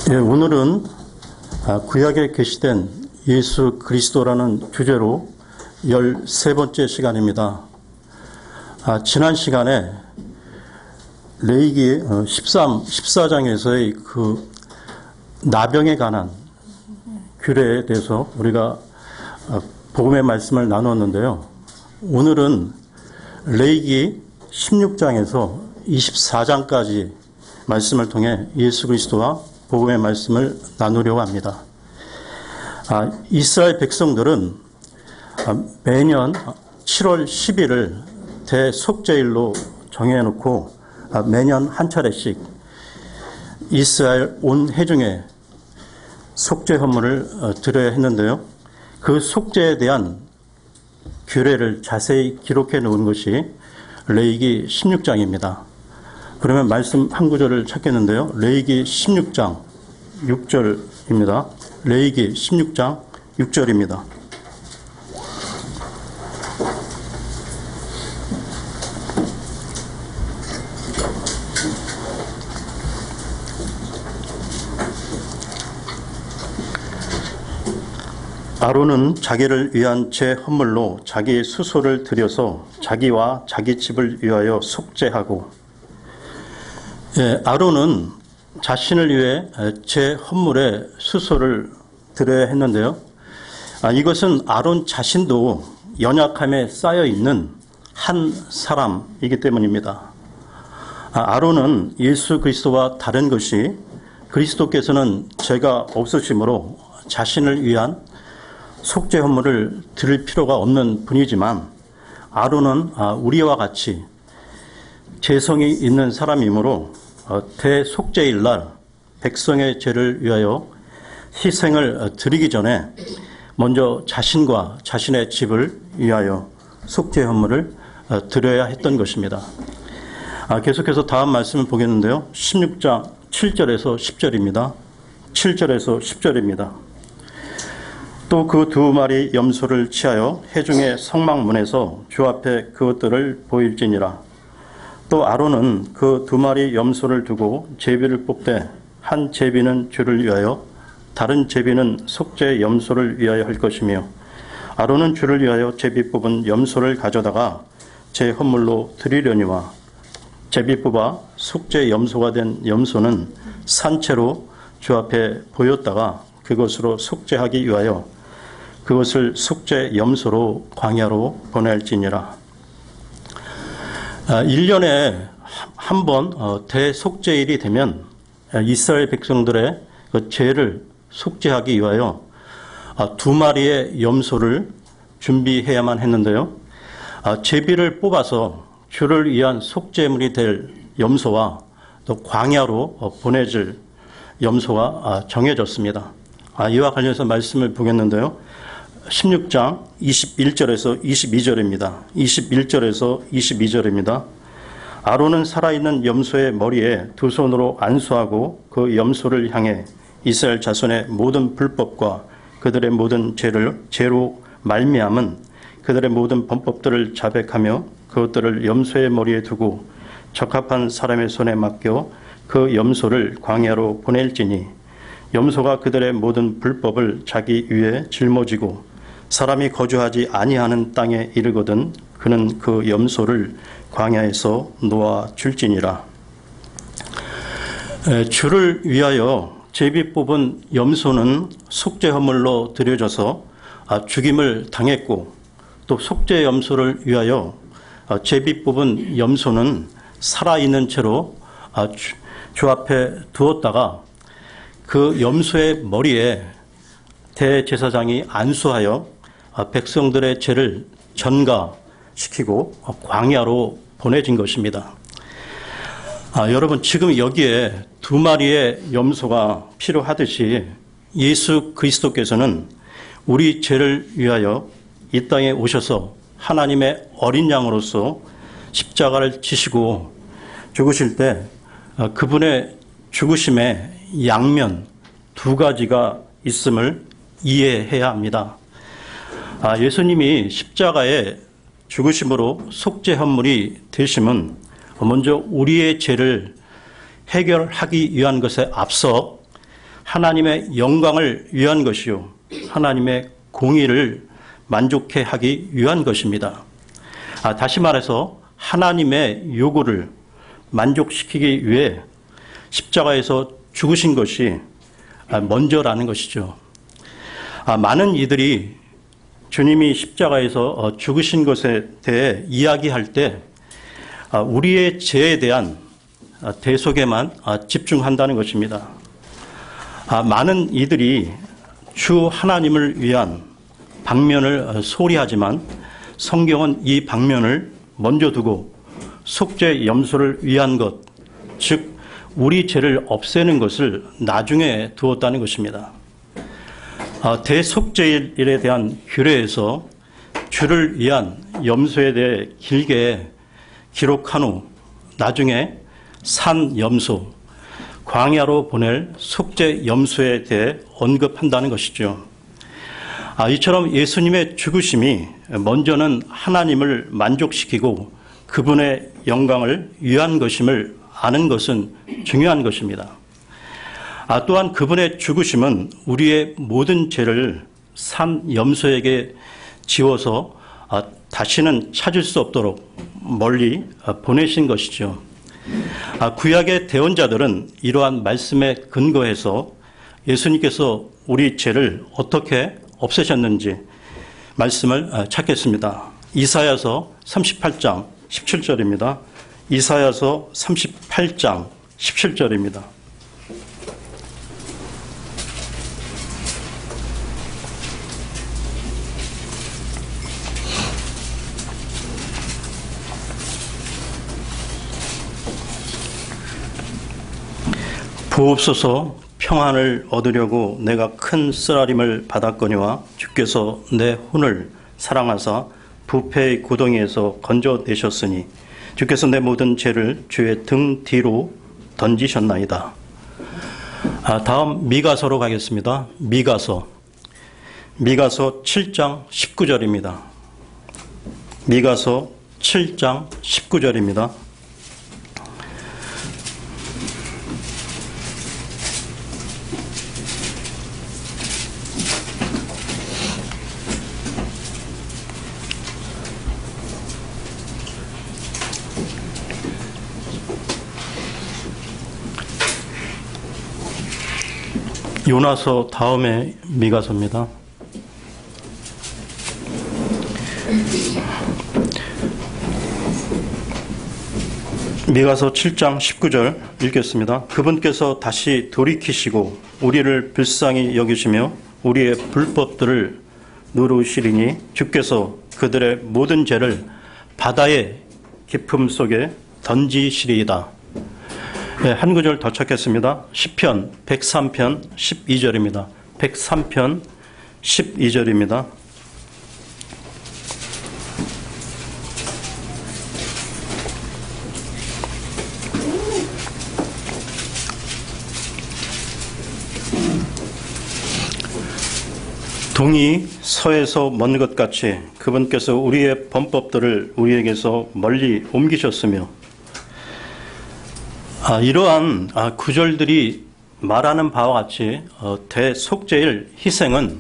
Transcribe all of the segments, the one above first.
오늘은 구약에 계시된 예수 그리스도라는 주제로 13번째 시간입니다. 지난 시간에 레위기 14장에서의 그 나병에 관한 규례에 대해서 우리가 복음의 말씀을 나누었는데요. 오늘은 레위기 16장에서 24장까지 말씀을 통해 예수 그리스도와 복음의 말씀을 나누려고 합니다. 이스라엘 백성들은 매년 7월 10일을 대속죄일로 정해놓고 매년 한 차례씩 이스라엘 온 회중에 속죄 헌물을 드려야 했는데요. 그 속죄에 대한 규례를 자세히 기록해 놓은 것이 레위기 16장입니다. 그러면 말씀 한 구절을 찾겠는데요. 레위기 16장 6절입니다. 레위기 16장 6절입니다. 아론은 자기를 위한 제 헌물로 자기 수소를 들여서 자기와 자기 집을 위하여 속죄하고, 아론은 자신을 위해 제 헌물에 수소를 드려야 했는데요. 이것은 아론 자신도 연약함에 쌓여 있는 한 사람이기 때문입니다. 아론은 예수 그리스도와 다른 것이 그리스도께서는 죄가 없으심으로 자신을 위한 속죄 헌물을 드릴 필요가 없는 분이지만, 아론은 우리와 같이 죄성이 있는 사람이므로 대속죄일 날 백성의 죄를 위하여 희생을 드리기 전에 먼저 자신과 자신의 집을 위하여 속죄 헌물을 드려야 했던 것입니다. 계속해서 다음 말씀을 보겠는데요. 16장 7절에서 10절입니다. 7절에서 10절입니다. 또 그 두 마리 염소를 취하여 회중의 성막문에서 주 앞에 그것들을 보일지니라. 또 아론은 그 두 마리 염소를 두고 제비를 뽑되 한 제비는 주를 위하여 다른 제비는 속죄 염소를 위하여 할 것이며, 아론은 주를 위하여 제비 뽑은 염소를 가져다가 제 헌물로 드리려니와 제비 뽑아 속죄 염소가 된 염소는 산채로 주 앞에 보였다가 그것으로 속죄하기 위하여 그것을 속죄 염소로 광야로 보낼지니라. 1년에 한 번 대속죄일이 되면 이스라엘 백성들의 그 죄를 속죄하기 위하여 두 마리의 염소를 준비해야만 했는데요. 제비를 뽑아서 주를 위한 속죄물이 될 염소와 또 광야로 보내질 염소가 정해졌습니다. 이와 관련해서 말씀을 보겠는데요. 16장 21절에서 22절입니다. 21절에서 22절입니다. 아론은 살아있는 염소의 머리에 두 손으로 안수하고 그 염소를 향해 이스라엘 자손의 모든 불법과 그들의 모든 죄로 말미암은 그들의 모든 범법들을 자백하며 그것들을 염소의 머리에 두고 적합한 사람의 손에 맡겨 그 염소를 광야로 보낼지니, 염소가 그들의 모든 불법을 자기 위에 짊어지고 사람이 거주하지 아니하는 땅에 이르거든 그는 그 염소를 광야에서 놓아 줄지니라. 주를 위하여 제비 뽑은 염소는 속죄 헌물로 드려져서 죽임을 당했고, 또 속죄 염소를 위하여 제비 뽑은 염소는 살아있는 채로 주 앞에 두었다가 그 염소의 머리에 대제사장이 안수하여 백성들의 죄를 전가시키고 광야로 보내진 것입니다. 여러분, 지금 여기에 두 마리의 염소가 필요하듯이 예수 그리스도께서는 우리 죄를 위하여 이 땅에 오셔서 하나님의 어린 양으로서 십자가를 지시고 죽으실 때 그분의 죽으심의 양면 두 가지가 있음을 이해해야 합니다. 예수님이 십자가에 죽으심으로 속죄 헌물이 되심은 먼저 우리의 죄를 해결하기 위한 것에 앞서 하나님의 영광을 위한 것이요 하나님의 공의를 만족해 하기 위한 것입니다. 다시 말해서 하나님의 요구를 만족시키기 위해 십자가에서 죽으신 것이 먼저라는 것이죠. 많은 이들이 주님이 십자가에서 죽으신 것에 대해 이야기할 때 우리의 죄에 대한 대속에만 집중한다는 것입니다. 많은 이들이 주 하나님을 위한 방면을 소리하지만 성경은 이 방면을 먼저 두고 속죄 염소를 위한 것, 즉 우리 죄를 없애는 것을 나중에 두었다는 것입니다. 대속죄일에 대한 규례에서 주를 위한 염소에 대해 길게 기록한 후 나중에 산 염소, 광야로 보낼 속죄 염소에 대해 언급한다는 것이죠. 이처럼 예수님의 죽으심이 먼저는 하나님을 만족시키고 그분의 영광을 위한 것임을 아는 것은 중요한 것입니다. 또한 그분의 죽으심은 우리의 모든 죄를 산 염소에게 지워서 다시는 찾을 수 없도록 멀리 보내신 것이죠. 구약의 대언자들은 이러한 말씀에 근거해서 예수님께서 우리 죄를 어떻게 없애셨는지 말씀을 찾겠습니다. 이사야서 38장 17절입니다. 이사야서 38장 17절입니다. 부옵소서 평안을 얻으려고 내가 큰 쓰라림을 받았거니와 주께서 내 혼을 사랑하사 부패의 구덩이에서 건져내셨으니 주께서 내 모든 죄를 주의 등 뒤로 던지셨나이다. 다음 미가서로 가겠습니다. 미가서 7장 19절입니다. 미가서 7장 19절입니다. 요나서 다음에 미가서입니다. 미가서 7장 19절 읽겠습니다. 그분께서 다시 돌이키시고 우리를 불쌍히 여기시며 우리의 불법들을 누르시리니 주께서 그들의 모든 죄를 바다의 깊음 속에 던지시리이다. 네, 한 구절 더 찾겠습니다. 시편 103편 12절입니다. 103편 12절입니다. 동이 서에서 먼 것 같이 그분께서 우리의 범법들을 우리에게서 멀리 옮기셨으며 이러한 구절들이 말하는 바와 같이 대속죄일 희생은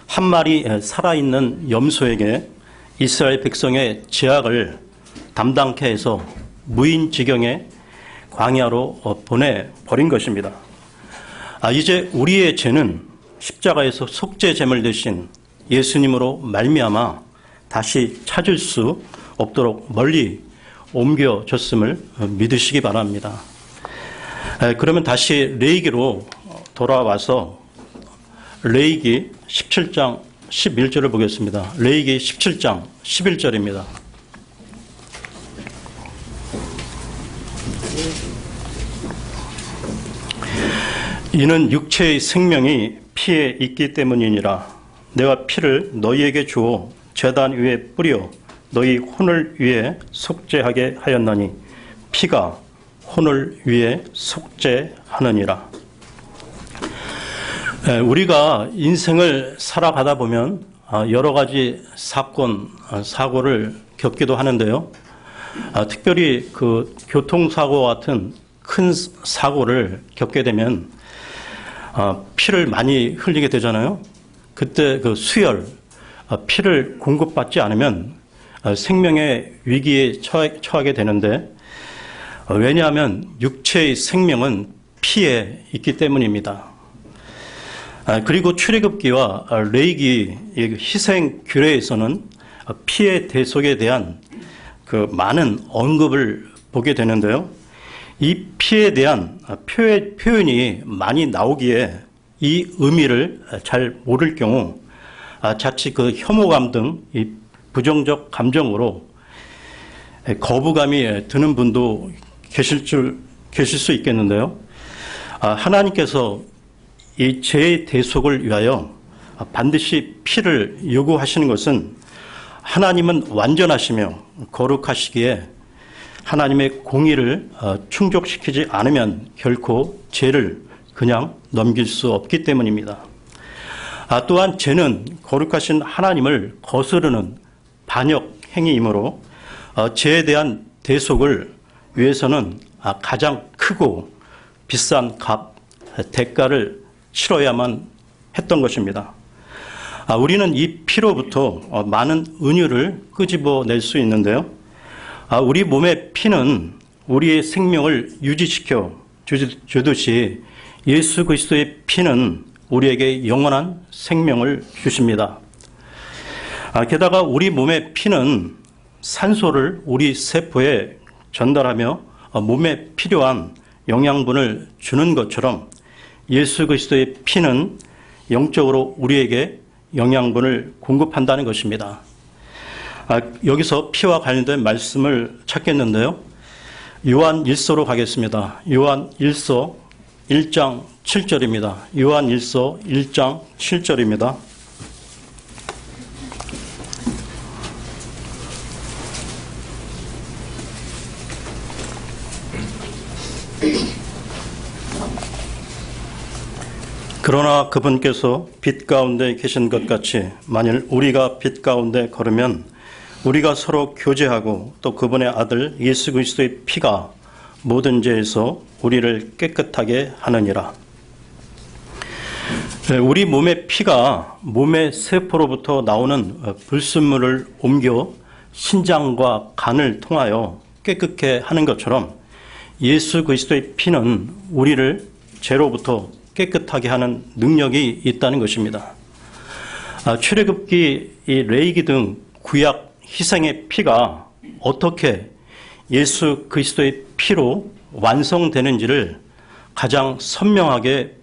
한 마리 살아있는 염소에게 이스라엘 백성의 죄악을 담당케 해서 무인지경의 광야로 보내버린 것입니다. 이제 우리의 죄는 십자가에서 속죄제물 되신 예수님으로 말미암아 다시 찾을 수 없도록 멀리 옮겨졌음을 믿으시기 바랍니다. 그러면 다시 레위기로 돌아와서 레위기 17장 11절을 보겠습니다. 레위기 17장 11절입니다. 이는 육체의 생명이 피에 있기 때문이니라. 내가 피를 너희에게 주어 제단 위에 뿌려 너희 혼을 위해 속죄하게 하였나니 피가 혼을 위해 속죄하느니라. 우리가 인생을 살아가다 보면 여러 가지 사건, 사고를 겪기도 하는데요. 특별히 그 교통사고 같은 큰 사고를 겪게 되면 피를 많이 흘리게 되잖아요. 그때 그 수혈, 피를 공급받지 않으면 생명의 위기에 처하게 되는데, 왜냐하면 육체의 생명은 피에 있기 때문입니다. 그리고 출애굽기와 레위기 희생 규례에서는 피의 대속에 대한 그 많은 언급을 보게 되는데요. 이 피에 대한 표현이 많이 나오기에 이 의미를 잘 모를 경우 자칫 그 혐오감 등 이 부정적 감정으로 거부감이 드는 분도 계실 수 있겠는데요. 하나님께서 이 죄의 대속을 위하여 반드시 피를 요구하시는 것은 하나님은 완전하시며 거룩하시기에 하나님의 공의를 충족시키지 않으면 결코 죄를 그냥 넘길 수 없기 때문입니다. 또한 죄는 거룩하신 하나님을 거스르는 반역 행위이므로 죄에 대한 대속을 위해서는 가장 크고 비싼 대가를 치러야만 했던 것입니다. 우리는 이 피로부터 많은 은유를 끄집어낼 수 있는데요. 우리 몸의 피는 우리의 생명을 유지시켜 주듯이 예수 그리스도의 피는 우리에게 영원한 생명을 주십니다. 게다가 우리 몸의 피는 산소를 우리 세포에 전달하며 몸에 필요한 영양분을 주는 것처럼 예수 그리스도의 피는 영적으로 우리에게 영양분을 공급한다는 것입니다. 여기서 피와 관련된 말씀을 찾겠는데요. 요한 1서로 가겠습니다. 요한 1서 1장 7절입니다. 요한 1서 1장 7절입니다. 그러나 그분께서 빛 가운데 계신 것 같이 만일 우리가 빛 가운데 걸으면 우리가 서로 교제하고 또 그분의 아들 예수 그리스도의 피가 모든 죄에서 우리를 깨끗하게 하느니라. 우리 몸의 피가 몸의 세포로부터 나오는 불순물을 옮겨 신장과 간을 통하여 깨끗게 하는 것처럼 예수 그리스도의 피는 우리를 죄로부터 깨끗하게 하는 능력이 있다는 것입니다. 출애굽기, 레위기 등 구약 희생의 피가 어떻게 예수 그리스도의 피로 완성되는지를 가장 선명하게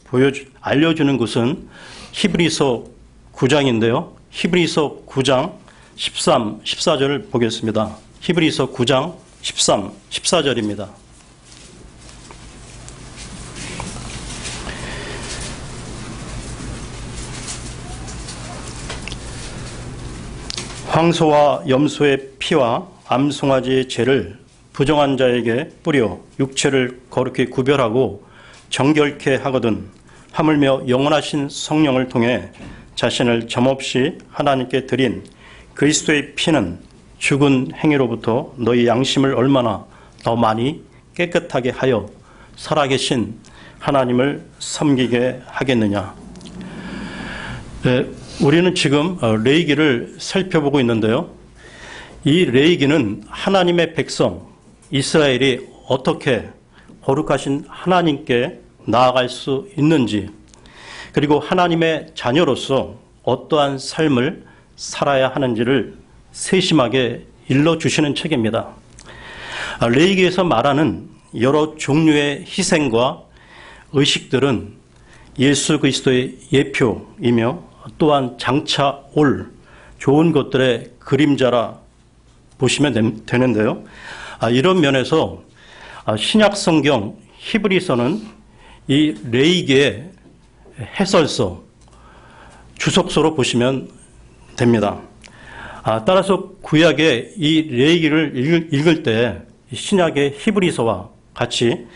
알려주는 것은 히브리서 9장인데요. 히브리서 9장 13, 14절을 보겠습니다. 히브리서 9장 13, 14절입니다. 황소와 염소의 피와 암송아지의 죄를 부정한 자에게 뿌려 육체를 거룩히 구별하고 정결케 하거든 하물며 영원하신 성령을 통해 자신을 점없이 하나님께 드린 그리스도의 피는 죽은 행위로부터 너희 양심을 얼마나 더 많이 깨끗하게 하여 살아계신 하나님을 섬기게 하겠느냐. 우리는 지금 레위기를 살펴보고 있는데요. 이 레위기는 하나님의 백성 이스라엘이 어떻게 거룩하신 하나님께 나아갈 수 있는지, 그리고 하나님의 자녀로서 어떠한 삶을 살아야 하는지를 세심하게 일러주시는 책입니다. 레위기에서 말하는 여러 종류의 희생과 의식들은 예수 그리스도의 예표이며 또한 장차 올 좋은 것들의 그림자라 보시면 되는데요. 이런 면에서 신약 성경 히브리서는 이 레위기의 해설서, 주석서로 보시면 됩니다. 따라서 구약의 이 레위기를 읽을 때 신약의 히브리서와 같이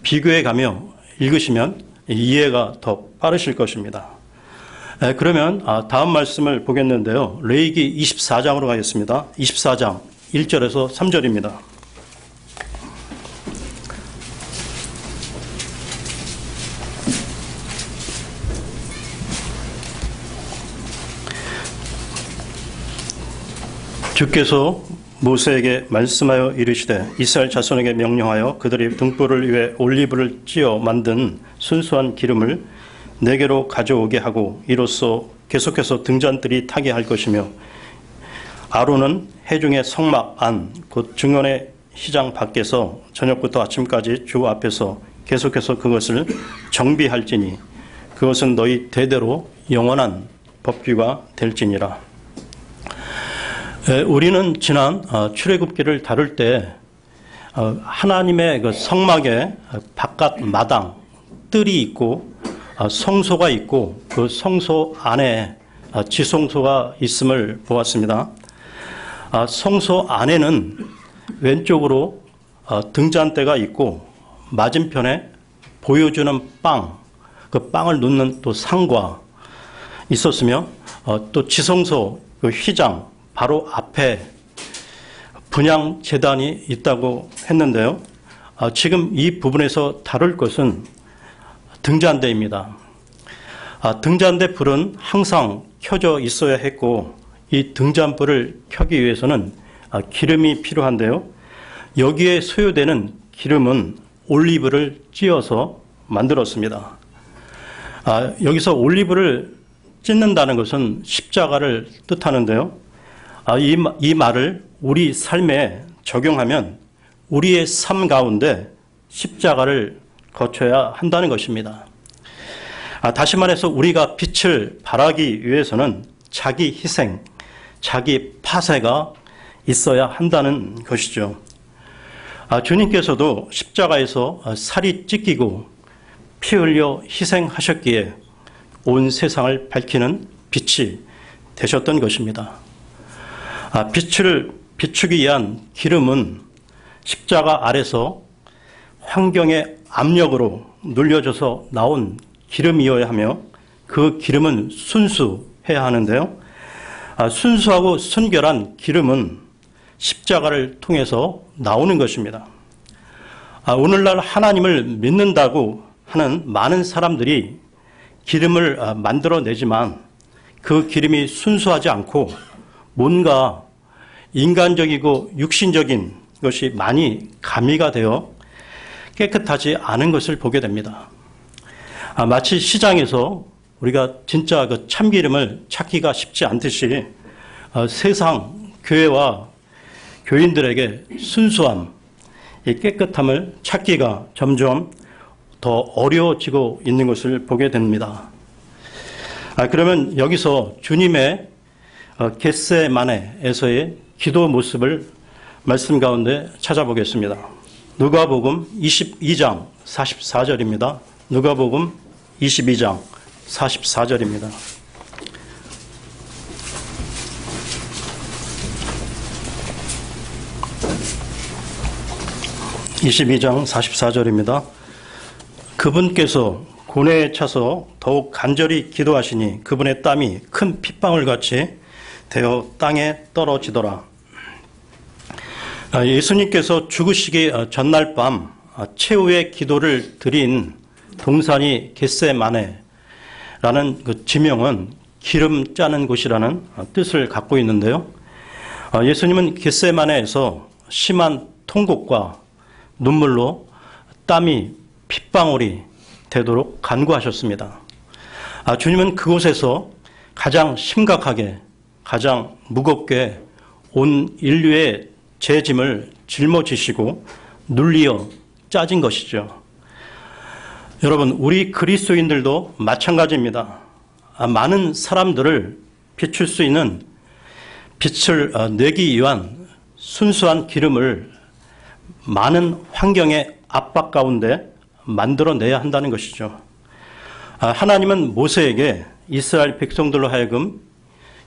비교해 가며 읽으시면 이해가 더 빠르실 것입니다. 그러면 다음 말씀을 보겠는데요. 레위기 24장으로 가겠습니다. 24장 1절에서 3절입니다. 주께서 모세에게 말씀하여 이르시되 이스라엘 자손에게 명령하여 그들이 등불을 위해 올리브를 찌어 만든 순수한 기름을 내게로 가져오게 하고 이로써 계속해서 등잔들이 타게 할 것이며 아론은 회중의 성막 안 곧 증언의 휘장 밖에서 저녁부터 아침까지 주 앞에서 계속해서 그것을 정비할지니 그것은 너희 대대로 영원한 법규가 될지니라. 우리는 지난 출애굽기를 다룰 때 하나님의 그 성막의 바깥 마당 뜰이 있고 성소가 있고 그 성소 안에 지성소가 있음을 보았습니다. 성소 안에는 왼쪽으로 등잔대가 있고 맞은편에 보여주는 빵, 그 빵을 놓는 또 상과 있었으며 또 지성소 그 휘장 바로 앞에 분향 제단이 있다고 했는데요. 지금 이 부분에서 다룰 것은 등잔대입니다. 등잔대 불은 항상 켜져 있어야 했고 이 등잔불을 켜기 위해서는 기름이 필요한데요. 여기에 소요되는 기름은 올리브를 찧어서 만들었습니다. 여기서 올리브를 찢는다는 것은 십자가를 뜻하는데요. 이 말을 우리 삶에 적용하면 우리의 삶 가운데 십자가를 거쳐야 한다는 것입니다. 다시 말해서 우리가 빛을 발하기 위해서는 자기 희생, 자기 파쇄가 있어야 한다는 것이죠. 주님께서도 십자가에서 살이 찢기고 피 흘려 희생하셨기에 온 세상을 밝히는 빛이 되셨던 것입니다. 빛을 비추기 위한 기름은 십자가 아래서 환경의 압력으로 눌려져서 나온 기름이어야 하며 그 기름은 순수해야 하는데요. 순수하고 순결한 기름은 십자가를 통해서 나오는 것입니다. 오늘날 하나님을 믿는다고 하는 많은 사람들이 기름을 만들어내지만 그 기름이 순수하지 않고 뭔가 인간적이고 육신적인 것이 많이 가미가 되어 깨끗하지 않은 것을 보게 됩니다. 마치 시장에서 우리가 진짜 그 참기름을 찾기가 쉽지 않듯이 세상 교회와 교인들에게 순수함, 이 깨끗함을 찾기가 점점 더 어려워지고 있는 것을 보게 됩니다. 그러면 여기서 주님의 겟세마네에서의 기도 모습을 말씀 가운데 찾아보겠습니다. 누가복음 22장 44절입니다. 누가복음 22장 44절입니다. (22장 44절입니다) 그분께서 고뇌에 차서 더욱 간절히 기도하시니 그분의 땀이 큰 핏방울 같이 되어 땅에 떨어지더라. 예수님께서 죽으시기 전날 밤 최후의 기도를 드린 동산이 겟세마네라는 그 지명은 기름 짜는 곳이라는 뜻을 갖고 있는데요. 예수님은 겟세마네에서 심한 통곡과 눈물로 땀이 핏방울이 되도록 간구하셨습니다. 주님은 그곳에서 가장 심각하게, 가장 무겁게 온 인류의 죄짐을 짊어지시고 눌리어 짜진 것이죠. 여러분, 우리 그리스도인들도 마찬가지입니다. 많은 사람들을 비출 수 있는 빛을 내기 위한 순수한 기름을 많은 환경의 압박 가운데 만들어내야 한다는 것이죠. 하나님은 모세에게 이스라엘 백성들로 하여금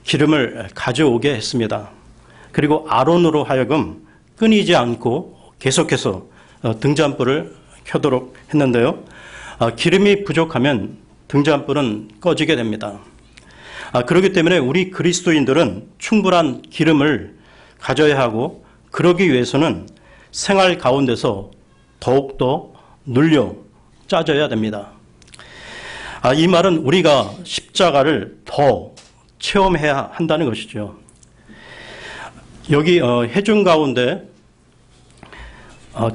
기름을 가져오게 했습니다. 그리고 아론으로 하여금 끊이지 않고 계속해서 등잔불을 켜도록 했는데요. 기름이 부족하면 등잔불은 꺼지게 됩니다. 그렇기 때문에 우리 그리스도인들은 충분한 기름을 가져야 하고 그러기 위해서는 생활 가운데서 더욱더 눌려 짜져야 됩니다. 이 말은 우리가 십자가를 더 체험해야 한다는 것이죠. 여기 회중 가운데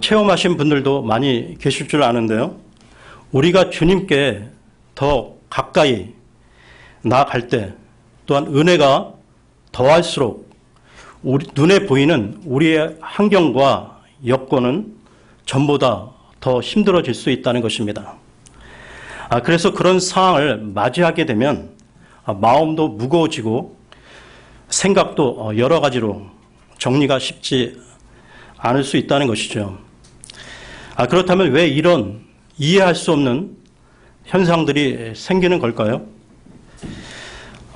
체험하신 분들도 많이 계실 줄 아는데요. 우리가 주님께 더 가까이 나아갈 때 또한 은혜가 더할수록 눈에 보이는 우리의 환경과 여건은 전보다 더 힘들어질 수 있다는 것입니다. 그래서 그런 상황을 맞이하게 되면 마음도 무거워지고 생각도 여러 가지로 정리가 쉽지 않을 수 있다는 것이죠. 그렇다면 왜 이런 이해할 수 없는 현상들이 생기는 걸까요?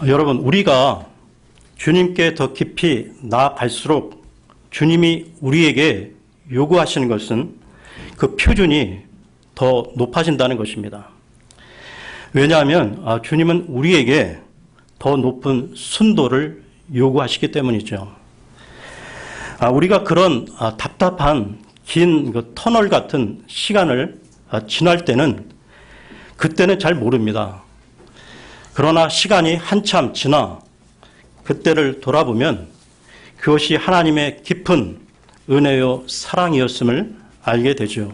여러분, 우리가 주님께 더 깊이 나아갈수록 주님이 우리에게 요구하시는 것은 그 표준이 더 높아진다는 것입니다. 왜냐하면 주님은 우리에게 더 높은 순도를 요구하시기 때문이죠. 우리가 그런 답답한 긴 그 터널 같은 시간을 지날 때는 그때는 잘 모릅니다. 그러나 시간이 한참 지나 그때를 돌아보면 그것이 하나님의 깊은 은혜요 사랑이었음을 알게 되죠.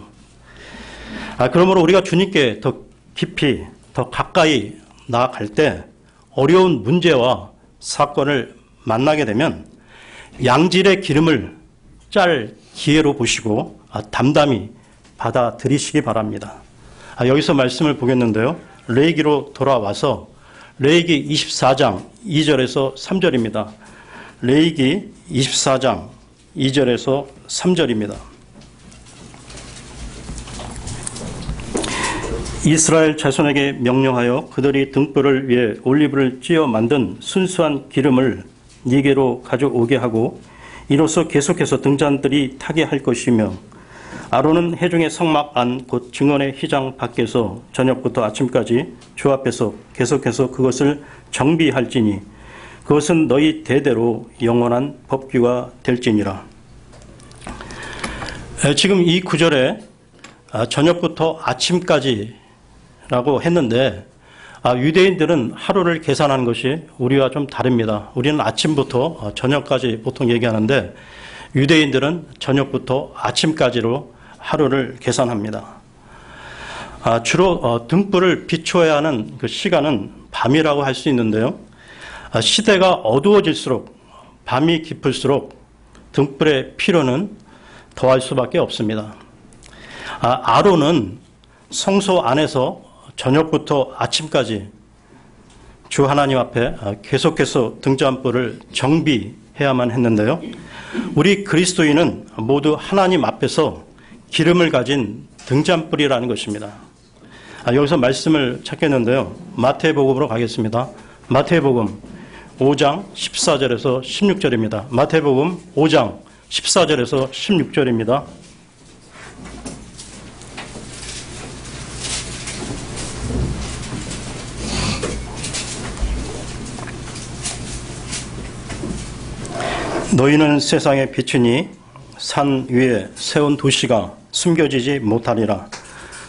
그러므로 우리가 주님께 더 깊이 더 가까이 나아갈 때 어려운 문제와 사건을 만나게 되면 양질의 기름을 짤 기회로 보시고 담담히 받아들이시기 바랍니다. 여기서 말씀을 보겠는데요. 레위기로 돌아와서 레위기 24장 2절에서 3절입니다. 레위기 24장 2절에서 3절입니다. 이스라엘 자손에게 명령하여 그들이 등불을 위해 올리브를 찧어 만든 순수한 기름을 네게로 가져오게 하고 이로써 계속해서 등잔들이 타게 할 것이며 아론은 회중의 성막 안 곧 증언의 휘장 밖에서 저녁부터 아침까지 주 앞에서 계속해서 그것을 정비할지니 그것은 너희 대대로 영원한 법규가 될지니라. 지금 이 구절에 저녁부터 아침까지라고 했는데 유대인들은 하루를 계산하는 것이 우리와 좀 다릅니다. 우리는 아침부터 저녁까지 보통 얘기하는데 유대인들은 저녁부터 아침까지로 하루를 계산합니다. 주로 등불을 비추어야 하는 그 시간은 밤이라고 할 수 있는데요. 시대가 어두워질수록 밤이 깊을수록 등불의 필요는 더할 수밖에 없습니다. 아론은 성소 안에서 저녁부터 아침까지 주 하나님 앞에 계속해서 등잔불을 정비해야만 했는데요. 우리 그리스도인은 모두 하나님 앞에서 기름을 가진 등잔불이라는 것입니다. 여기서 말씀을 찾겠는데요. 마태복음으로 가겠습니다. 마태복음 5장 14절에서 16절입니다. 마태복음 5장 14절에서 16절입니다. 너희는 세상의 빛이니 산 위에 세운 도시가 숨겨지지 못하리라.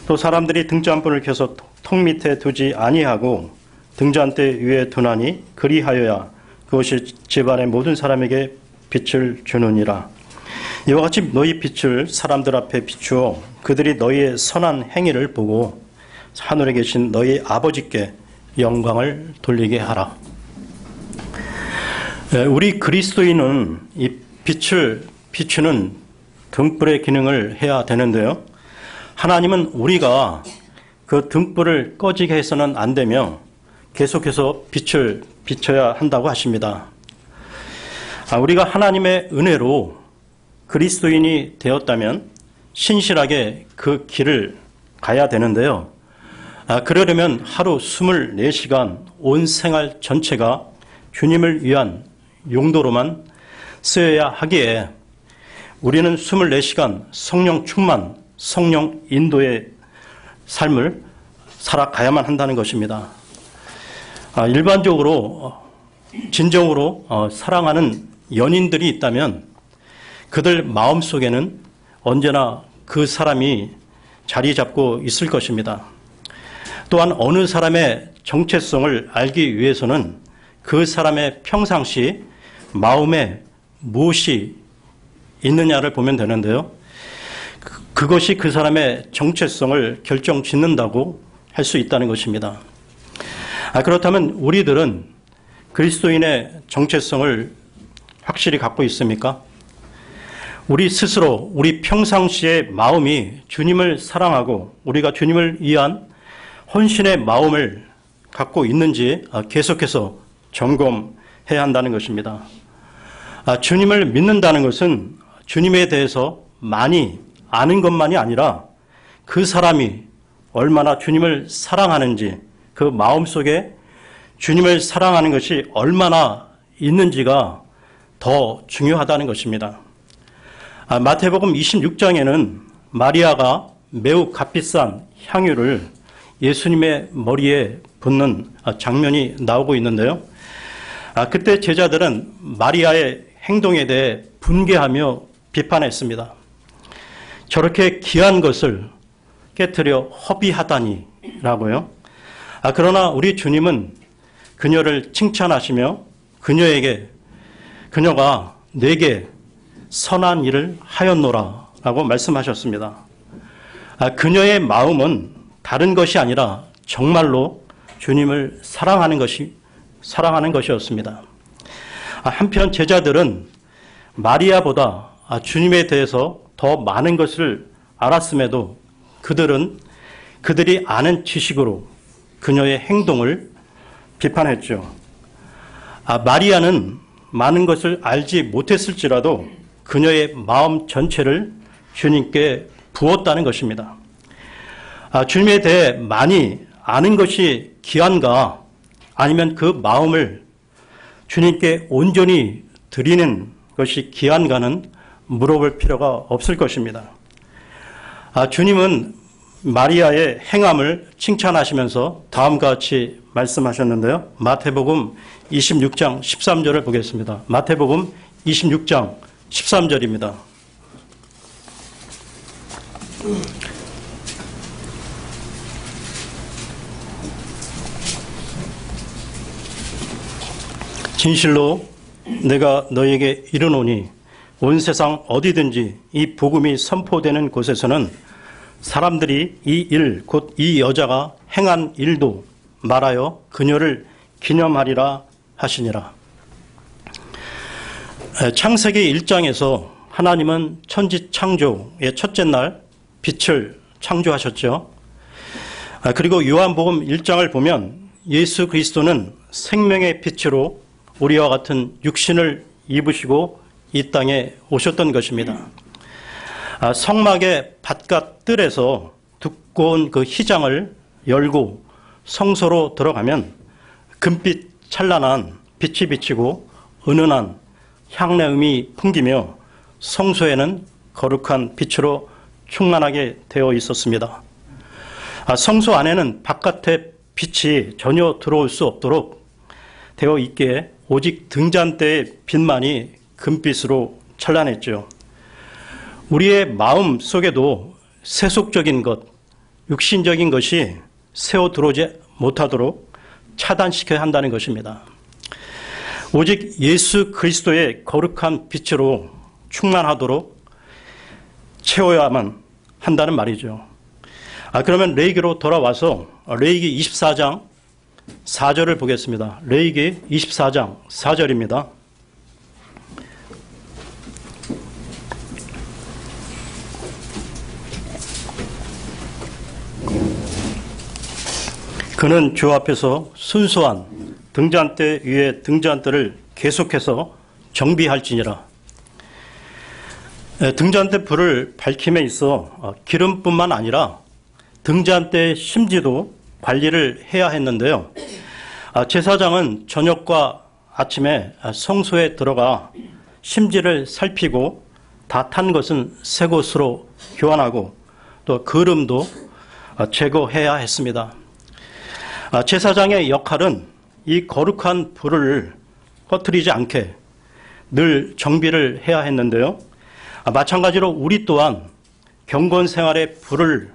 또 사람들이 등잔불을 켜서 통 밑에 두지 아니하고 등잔대 위에 두나니 그리하여야 그것이 집안의 모든 사람에게 빛을 주느니라. 이와 같이 너희 빛을 사람들 앞에 비추어 그들이 너희의 선한 행위를 보고 하늘에 계신 너희 아버지께 영광을 돌리게 하라. 우리 그리스도인은 이 빛을 비추는 등불의 기능을 해야 되는데요. 하나님은 우리가 그 등불을 꺼지게 해서는 안 되며 계속해서 빛을 비춰야 한다고 하십니다. 우리가 하나님의 은혜로 그리스도인이 되었다면 신실하게 그 길을 가야 되는데요. 그러려면 하루 24시간 온 생활 전체가 주님을 위한 용도로만 쓰여야 하기에 우리는 24시간 성령 충만, 성령 인도의 삶을 살아가야만 한다는 것입니다. 일반적으로 진정으로 사랑하는 연인들이 있다면 그들 마음속에는 언제나 그 사람이 자리 잡고 있을 것입니다. 또한 어느 사람의 정체성을 알기 위해서는 그 사람의 평상시 마음의 무엇이 있느냐를 보면 되는데요. 그것이 그 사람의 정체성을 결정짓는다고 할 수 있다는 것입니다. 그렇다면 우리들은 그리스도인의 정체성을 확실히 갖고 있습니까? 우리 스스로 우리 평상시의 마음이 주님을 사랑하고 우리가 주님을 위한 헌신의 마음을 갖고 있는지 계속해서 점검해야 한다는 것입니다. 주님을 믿는다는 것은 주님에 대해서 많이 아는 것만이 아니라 그 사람이 얼마나 주님을 사랑하는지, 그 마음속에 주님을 사랑하는 것이 얼마나 있는지가 더 중요하다는 것입니다. 마태복음 26장에는 마리아가 매우 값비싼 향유를 예수님의 머리에 붓는 장면이 나오고 있는데요. 그때 제자들은 마리아의 행동에 대해 분개하며 비판했습니다. 저렇게 귀한 것을 깨트려 허비하다니라고요. 그러나 우리 주님은 그녀를 칭찬하시며 그녀가 내게 선한 일을 하였노라 라고 말씀하셨습니다. 그녀의 마음은 다른 것이 아니라 정말로 주님을 사랑하는 것이었습니다. 한편 제자들은 마리아보다 주님에 대해서 더 많은 것을 알았음에도 그들이 아는 지식으로 그녀의 행동을 비판했죠. 마리아는 많은 것을 알지 못했을지라도 그녀의 마음 전체를 주님께 부었다는 것입니다. 주님에 대해 많이 아는 것이 귀한가, 아니면 그 마음을 주님께 온전히 드리는 것이 귀한가는 물어볼 필요가 없을 것입니다. 주님은 마리아의 행함을 칭찬하시면서 다음과 같이 말씀하셨는데요. 마태복음 26장 13절을 보겠습니다. 마태복음 26장 13절입니다. 진실로 내가 너에게 이르노니 온 세상 어디든지 이 복음이 선포되는 곳에서는 사람들이 이 일, 곧 이 여자가 행한 일도 말하여 그녀를 기념하리라 하시니라. 창세기 1장에서 하나님은 천지 창조의 첫째 날 빛을 창조하셨죠. 그리고 요한복음 1장을 보면 예수 그리스도는 생명의 빛으로 우리와 같은 육신을 입으시고 이 땅에 오셨던 것입니다. 성막의 바깥 뜰에서 두꺼운 그 휘장을 열고 성소로 들어가면 금빛 찬란한 빛이 비치고 은은한 향내음이 풍기며 성소에는 거룩한 빛으로 충만하게 되어 있었습니다. 성소 안에는 바깥의 빛이 전혀 들어올 수 없도록 되어 있기에 오직 등잔대의 빛만이 금빛으로 찬란했죠. 우리의 마음 속에도 세속적인 것, 육신적인 것이 새어 들어오지 못하도록 차단시켜야 한다는 것입니다. 오직 예수 그리스도의 거룩한 빛으로 충만하도록 채워야만 한다는 말이죠. 그러면 레위기로 돌아와서 레위기 24장 4절을 보겠습니다. 레위기 24장 4절입니다. 그는 주 앞에서 순수한 등잔대 위에 등잔대를 계속해서 정비할지니라. 등잔대 불을 밝힘에 있어 기름뿐만 아니라 등잔대의 심지도 관리를 해야 했는데요. 제사장은 저녁과 아침에 성소에 들어가 심지를 살피고 다 탄 것은 새 것으로 교환하고 또 거름도 제거해야 했습니다. 제사장의 역할은 이 거룩한 불을 꺼뜨리지 않게 늘 정비를 해야 했는데요. 마찬가지로 우리 또한 경건 생활에 불을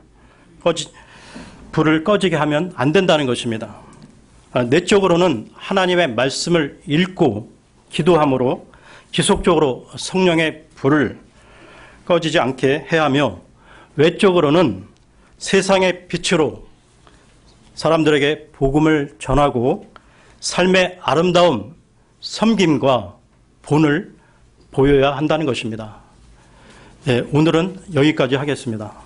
꺼지게 하면 안 된다는 것입니다. 내적으로는 하나님의 말씀을 읽고 기도함으로 지속적으로 성령의 불을 꺼지지 않게 해야 하며, 외적으로는 세상의 빛으로 사람들에게 복음을 전하고 삶의 아름다움, 섬김과 본을 보여야 한다는 것입니다. 네, 오늘은 여기까지 하겠습니다.